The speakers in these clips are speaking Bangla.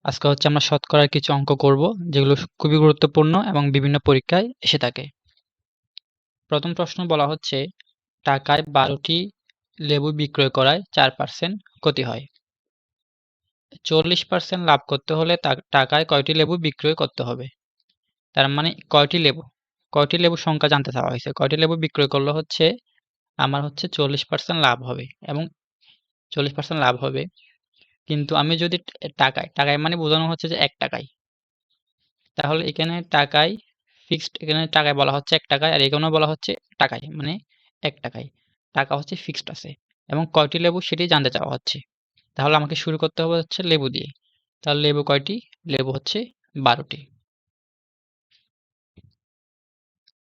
আজকে হচ্ছে আমরা শতকরার কিছু অঙ্ক করব যেগুলো খুবই গুরুত্বপূর্ণ এবং বিভিন্ন পরীক্ষায় এসে থাকে। প্রথম প্রশ্ন বলা হচ্ছে টাকায় 12টি লেবু বিক্রয় করায় 4% ক্ষতি হয়। 40% লাভ করতে হলে টাকায় কয়টি লেবু বিক্রয় করতে হবে? তার মানে কয়টি লেবু সংখ্যা জানতে চাওয়া হয়েছে। কয়টি লেবু বিক্রয় করলে হচ্ছে আমার হচ্ছে 40% লাভ হবে এবং 40% লাভ হবে। কিন্তু আমি যদি টাকায় মানে বোঝানো হচ্ছে যে 1 টাকায়। তাহলে এখানে টাকায় ফিক্সড, এখানে টাকায় বলা হচ্ছে 1 টাকায়, আর এখানেও বলা হচ্ছে টাকায়, মানে 1 টাকায়। টাকা হচ্ছে ফিক্সড আছে এবং কয়টি লেবু সেটি জানতে চাওয়া হচ্ছে। তাহলে আমাকে শুরু করতে হবে হচ্ছে লেবু দিয়ে। তাহলে লেবু কয়টি? লেবু হচ্ছে 12টি।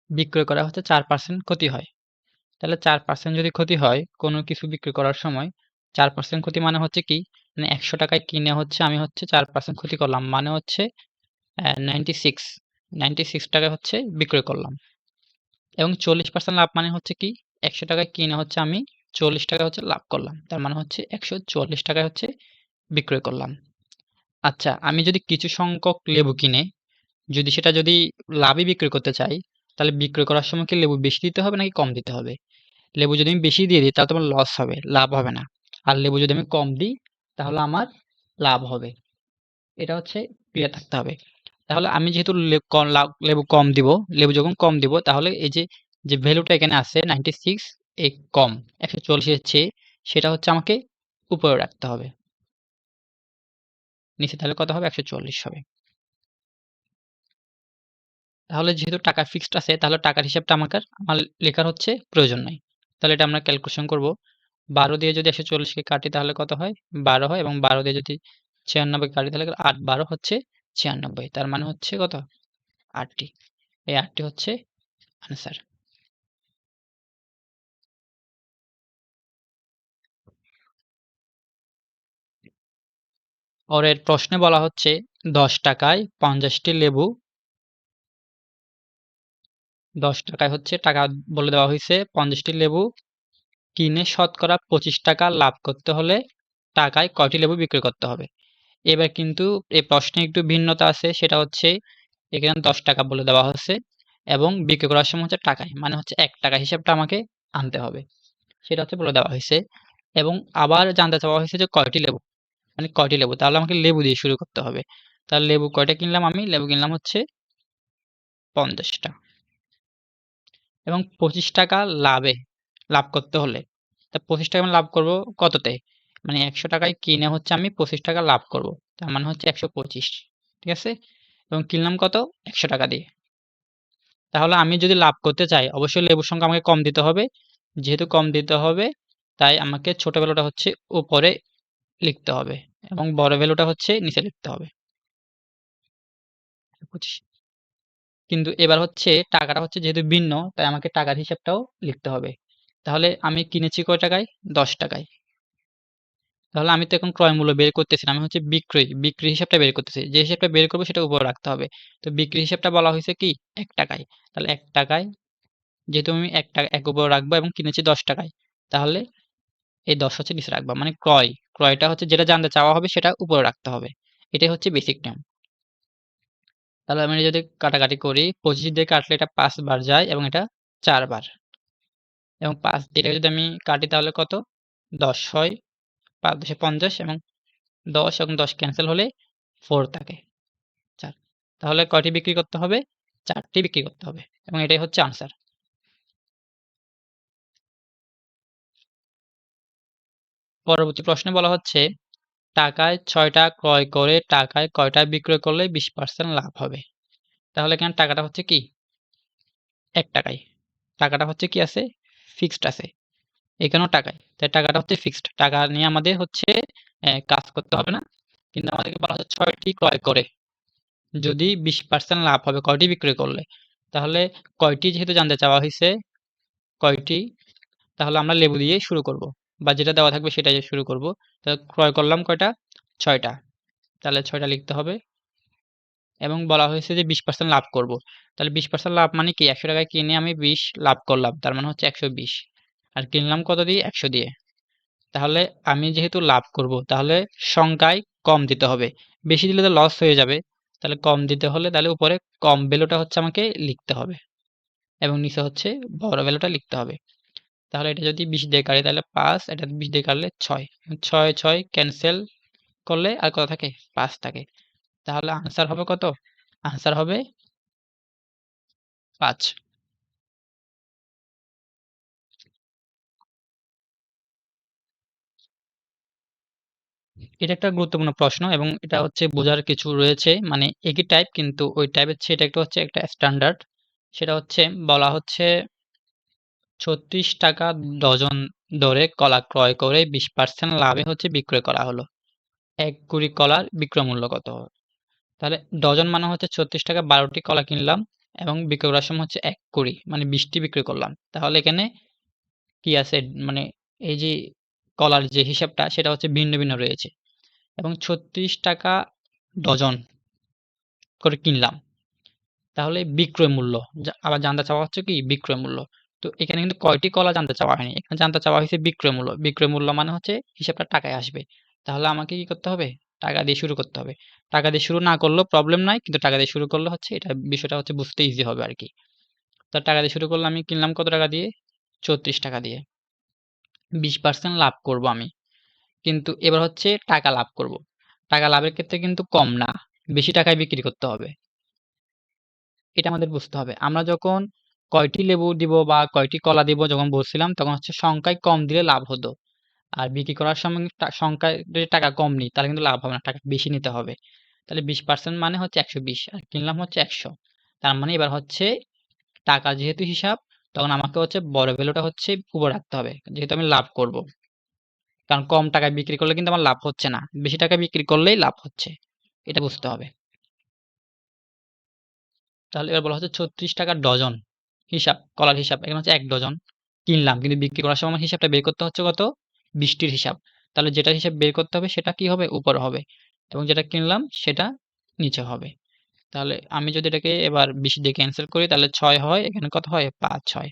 বিক্রয় করা হচ্ছে 4% ক্ষতি হয়। তাহলে 4% যদি ক্ষতি হয় কোনো কিছু বিক্রি করার সময়, 4% ক্ষতি মানে হচ্ছে কি? মানে 100 টাকায় কিনে হচ্ছে আমি হচ্ছে 4% ক্ষতি করলাম। মানে হচ্ছে 96 টাকায় হচ্ছে বিক্রয় করলাম। এবং 40% লাভ মানে হচ্ছে কি? 100 টাকায় কিনে হচ্ছে আমি 40 টাকা হচ্ছে লাভ করলাম। তার মানে হচ্ছে 140 টাকায় হচ্ছে বিক্রয় করলাম। আচ্ছা, আমি যদি কিছু সংখ্যক লেবু কিনে যদি লাভে বিক্রি করতে চাই, তাহলে বিক্রয় করার সময় কি লেবু বেশি দিতে হবে নাকি কম দিতে হবে? লেবু যদি আমি বেশি দিয়ে দিই তাহলে তো আমার লস হবে, লাভ হবে না। আর লেবু যদি আমি কম দিই তাহলে আমার লাভ হবে। এটা হচ্ছে ক্লিয়ার থাকতে হবে। তাহলে আমি যেহেতু লেবু কম দিব, লেবু যখন কম দিব তাহলে এই যে ভ্যালুটা এখানে আছে 96, এই কম 140 এর চেয়ে, সেটা হচ্ছে আমাকে উপরে রাখতে হবে। নিচে তাহলে কত হবে? 140 হবে। তাহলে যেহেতু টাকা ফিক্সড আছে তাহলে টাকার হিসাবটা আমার লেখার হচ্ছে প্রয়োজন নাই। তাহলে এটা আমরা ক্যালকুলেশন করব। 12 দিয়ে যদি 140 কে কাটি তাহলে কত হয়? 12 হয়, এবং 12 দিয়ে যদি 96 কাটি তাহলে 8 12 হচ্ছে 96। তার মানে হচ্ছে কত? 8টি। এই 8টি হচ্ছে আনসার। পরের প্রশ্নে বলা হচ্ছে 10 টাকায় 50টি লেবু, 10 টাকায় হচ্ছে টাকা বলে দেওয়া হয়েছে 50টি লেবু কিনে শতকরা 25 টাকা লাভ করতে হলে টাকায় কয়টি লেবু বিক্রি করতে হবে? এবার কিন্তু এই প্রশ্নে একটু ভিন্নতা আছে, সেটা হচ্ছে এখানে 10 টাকা বলে দেওয়া হচ্ছে এবং বিক্রি করার সময় হচ্ছে টাকায়, মানে হচ্ছে 1 টাকা হিসাবটা আমাকে আনতে হবে। সেটা হচ্ছে বলে দেওয়া হয়েছে এবং আবার জানতে চাওয়া হয়েছে যে কয়টি লেবু, মানে কয়টি লেবু, তাহলে আমাকে লেবু দিয়ে শুরু করতে হবে। তাহলে লেবু কয়টা কিনলাম? আমি লেবু কিনলাম হচ্ছে 50টা এবং 25 টাকা লাভ করতে হলে, তা 25 টাকা আমি লাভ করব কততে? মানে 100 টাকায় কিনে হচ্ছে আমি 25 টাকা লাভ করব, তার মানে হচ্ছে 125। ঠিক আছে? এবং কিনলাম কত? 100 টাকা দিয়ে। তাহলে আমি যদি লাভ করতে চাই অবশ্যই লেবুর সংখ্যা আমাকে কম দিতে হবে। যেহেতু কম দিতে হবে তাই আমাকে ছোট ভ্যালুটা হচ্ছে উপরে লিখতে হবে এবং বড় ভ্যালুটা হচ্ছে নিচে লিখতে হবে। 25। কিন্তু এবার হচ্ছে টাকাটা হচ্ছে যেহেতু ভিন্ন তাই আমাকে টাকার হিসাবটাও লিখতে হবে। তাহলে আমি কিনেছি কয় টাকায়? 10 টাকায়। তাহলে আমি তো এখন ক্রয় মূল্য বের করতেছি না, আমি হচ্ছে বিক্রি হিসাবটা বের করতেছি। যে হিসাবটা বের করব সেটা উপরে রাখতে হবে। তো বিক্রি হিসাবটা বলা হয়েছে কি? 1 টাকায়। তাহলে 1 টাকায় যেহেতু আমি 1 উপরে রাখবো এবং কিনেছি 10 টাকায়, তাহলে এই 10 হচ্ছে নিচে রাখবা। মানে ক্রয়টা হচ্ছে যেটা জানতে চাওয়া হবে সেটা উপরে রাখতে হবে। এটাই হচ্ছে বেসিক নিয়ম। তাহলে আমি যদি কাটাকাটি করি, 25 দিয়ে কাটলে এটা 5 বার যায় এবং এটা 4 বার। এবং 5 দিয়ে এটা যদি আমি কাটি তাহলে কত? 10 হয়, ৫ 10 এ 50 এবং 10 এবং 10 ক্যানসেল হলে 4 থাকে, 4। তাহলে কয়টি বিক্রি করতে হবে? 4 টি বিক্রি করতে হবে এবং এটাই হচ্ছে আনসার। পরবর্তী প্রশ্নে বলা হচ্ছে টাকায় ৬টা ক্রয় করে টাকায় কয়টা বিক্রয় করলে 20% লাভ হবে? তাহলে এখানে টাকাটা হচ্ছে কি? ১ টাকায়। টাকাটা হচ্ছে কি আছে? ফিক্সড আছে। এখানেও টাকায়। তাই টাকাটা হচ্ছে ফিক্সড। টাকা নিয়ে আমাদের হচ্ছে কাজ করতে হবে না। কিন্তু আমাদেরকে বলা হচ্ছে ৬ টি ক্রয় করে যদি 20% লাভ হবে কয়টি বিক্রয় করলে? তাহলে কয়টি যেহেতু জানতে চাওয়া হইছে, কয়টি? তাহলে আমরা লেবু দিয়েই শুরু করব। বা যেটা দেওয়া থাকবে সেটা দিয়ে শুরু করব। তাহলে ক্রয় করলাম কয়টা? ৬ টা। তাহলে ৬ টা লিখতে হবে এবং বলা হয়েছে যে 20% লাভ করব। তাহলে 20% লাভ মানে কি? ১০০ টাকায় কিনে আমি ২০ লাভ করলাম। তার মানে হচ্ছে ১২০। আর কিনলাম কত দিয়ে? ১০০ দিয়ে। তাহলে আমি যেহেতু লাভ করব তাহলে সংখ্যায় কম দিতে হবে। বেশি দিলে তো লস হয়ে যাবে। তাহলে কম দিতে হলে তাহলে উপরে কম ভ্যালুটা হচ্ছে আমাকে লিখতে হবে এবং নিচে হচ্ছে বড় ভ্যালুটা লিখতে হবে। তাহলে এটা যদি 20 দিয়ে কাটি তাহলে 5, এটা 20 দিয়ে কাটলে 6, 6 ক্যান্সেল করলে আর কত থাকে? 5 থাকে। তাহলে আনসার হবে কত? আনসার হবে 5। এটা একটা গুরুত্বপূর্ণ প্রশ্ন এবং এটা হচ্ছে বোঝার কিছু রয়েছে। মানে একই টাইপ কিন্তু ওই টাইপের চেয়ে এটা একটা হচ্ছে একটা স্ট্যান্ডার্ড। সেটা হচ্ছে বলা হচ্ছে ৩৬ টাকা ডজন দরে কলা ক্রয় করে 20% লাভে হচ্ছে বিক্রয় করা হলো। ১ কুড়ি কলার বিক্রয় মূল্য কত? তাহলে ডজন মানে হচ্ছে ৩৬ টাকা ১২টি কলা কিনলাম এবং বিক্রয় করার সময় হচ্ছে ১ কুড়ি মানে 20টি বিক্রি করলাম। তাহলে এখানে কি আছে? মানে এই যে কলার যে হিসাবটা সেটা হচ্ছে ভিন্ন, ভিন্ন রয়েছে এবং ৩৬ টাকা ডজন করে কিনলাম। তাহলে বিক্রয় মূল্য আবার জানতে চাওয়া হচ্ছে কি বিক্রয় মূল্য। তো এখানে কিন্তু কয়টি কলা জানতে চাওয়া হয়নি। এখানে জানতে চাওয়া হয়েছে বিক্রয় মূল্য। বিক্রয় মূল্য মানে হচ্ছে হিসাবটা টাকায় আসবে। তাহলে আমাকে কি করতে হবে? টাকা দিয়ে শুরু করতে হবে। টাকা দিয়ে শুরু না করলেও প্রবলেম নাই। কিন্তু টাকা দিয়ে শুরু করলে হচ্ছে এটা বিষয়টা হচ্ছে বুঝতে ইজি হবে আরকি। তো টাকা দিয়ে শুরু করলে আমি কিনলাম কত টাকা দিয়ে? ৩৪ টাকা দিয়ে। 20% লাভ করব আমি। কিন্তু এবার হচ্ছে টাকা লাভ করব। টাকা লাভের ক্ষেত্রে কিন্তু কম না। বেশি টাকায় বিক্রি করতে হবে। এটা আমাদের বুঝতে হবে। আমরা যখন কয়টি লেবু দিব বা কয়টি কলা দিব যখন বলছিলাম তখন হচ্ছে সংখ্যায় কম দিলে লাভ হতো। আর বিক্রি করার সময় সংখ্যায় যদি টাকা কম নিই তাহলে কিন্তু লাভ হবে না। টাকা বেশি নিতে হবে। তাহলে 20% মানে হচ্ছে 120 আর কিনলাম হচ্ছে 100। তার মানে এবার হচ্ছে টাকা যেহেতু হিসাব তখন আমাকে হচ্ছে বড় ভ্যালুটা হচ্ছে উপরে রাখতে হবে। যেহেতু আমি লাভ করব। কারণ কম টাকায় বিক্রি করলে কিন্তু আমার লাভ হচ্ছে না। বেশি টাকায় বিক্রি করলেই লাভ হচ্ছে। এটা বুঝতে হবে। তাহলে এবার বলা হচ্ছে ৩৬ টাকা ডজন হিসাব, কলার হিসাব। এখানে হচ্ছে ১ ডজন কিনলাম। কিন্তু বিক্রি করার সময় আমার হিসাবটা বের করতে হচ্ছে কত? ২০ টির হিসাব। তাহলে যেটার হিসাব বের করতে হবে সেটা কি হবে? উপরে হবে। এবং যেটা কিনলাম সেটা নিচে হবে। তাহলে আমি যদি এটাকে এবার ২০ দিয়ে ক্যানসেল করি তাহলে ৬ হয়। এখানে কত হয়? ৫ হয়।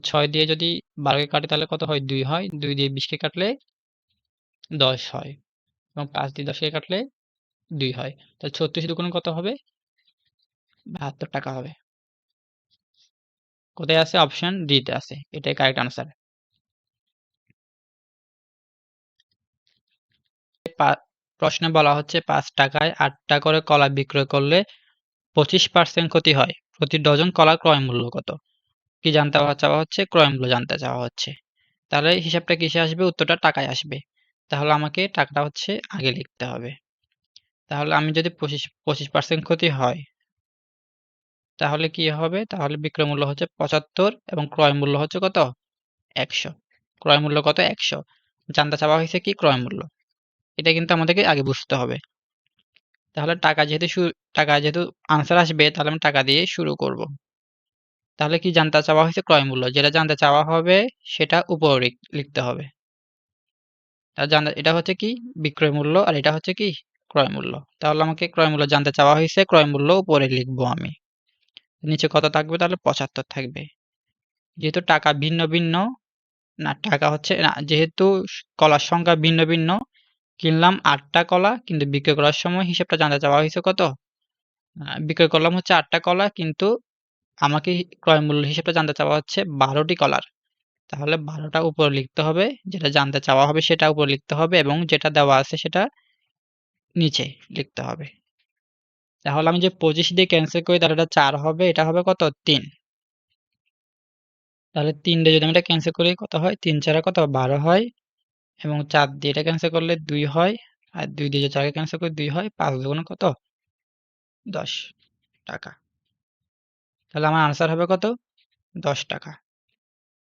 ৬ দিয়ে যদি ১২ কে কাটি তাহলে কত হয়? ২ হয়। ২ দিয়ে ২০ কে কাটলে ১০ হয়। এবং ৫ দিয়ে ১০ কে কাটলে ২ হয়। তাহলে ৩৬ দুগুণে কত হবে? ৭২ টাকা হবে। কোথায় আছে? অপশন ডি তে আছে। এটাই কারেক্ট আনসার। প্রশ্নে বলা হচ্ছে ৫ টাকায় ৮ টা করে কলা বিক্রয় করলে ২৫% ক্ষতি হয়। প্রতি ডজন কলার ক্রয় মূল্য কত? কি জানতে চাওয়া হচ্ছে? ক্রয় মূল্য জানতে চাওয়া হচ্ছে। তাহলে হিসাবটা কিসে আসবে? উত্তরটা টাকায় আসবে। তাহলে আমাকে টাকাটা হচ্ছে আগে লিখতে হবে। তাহলে আমি যদি ২৫% ক্ষতি হয় তাহলে কি হবে? তাহলে বিক্রয় মূল্য হচ্ছে ৭৫ এবং ক্রয় মূল্য হচ্ছে কত? ১০০। ক্রয় মূল্য কত? ১০০। জানতে চাওয়া হয়েছে কি? ক্রয় মূল্য। এটা কিন্তু আমাদেরকে আগে বুঝতে হবে। তাহলে টাকা যেহেতু আনসার আসবে তাহলে আমি টাকা দিয়ে শুরু করব। তাহলে কি জানতে চাওয়া হয়েছে? ক্রয় মূল্য। যেটা জানতে চাওয়া হবে সেটা উপরে লিখতে হবে। এটা হচ্ছে কি? বিক্রয় মূল্য আর এটা হচ্ছে কি? ক্রয় মূল্য। তাহলে আমাকে ক্রয় মূল্য জানতে চাওয়া হয়েছে, ক্রয় মূল্য উপরে লিখব আমি। নিচে কত থাকবে? তাহলে ৭৫ থাকবে। যেহেতু টাকা ভিন্ন, ভিন্ন না টাকা হচ্ছে না যেহেতু কলার সংখ্যা ভিন্ন, ভিন্ন কিনলাম ৮ টা কলা কিন্তু বিক্রয় করার সময় হিসাবটা জানতে চাওয়া হয়েছে কত? বিক্রয় করলাম হচ্ছে ৮ টা কলা কিন্তু আমাকে ক্রয় মূল্য হিসেবটা জানতে চাওয়া হচ্ছে ১২ টি কলার। তাহলে ১২ টা উপরে লিখতে হবে, যেটা জানতে চাওয়া হবে সেটা উপরে লিখতে হবে এবং যেটা দেওয়া আছে সেটা নিচে লিখতে হবে। তাহলে আমি যে ২৫ দিয়ে ক্যানসেল করি তাহলে এটা ৪ হবে, এটা হবে কত? ৩। তাহলে ৩ দিয়ে যদি আমি এটা ক্যানসেল করি কত হয়? ৩ ৪ কত? ১২ হয় এবং ৪ দিয়ে এটা ক্যানসেল করলে ২ হয়। আর ২ দিয়ে যদি ৪ কে ক্যানসেল করি ২ হয়। ৫ দুগুণে কত? ১০ টাকা। তাহলে আমার আনসার হবে কত? ১০ টাকা।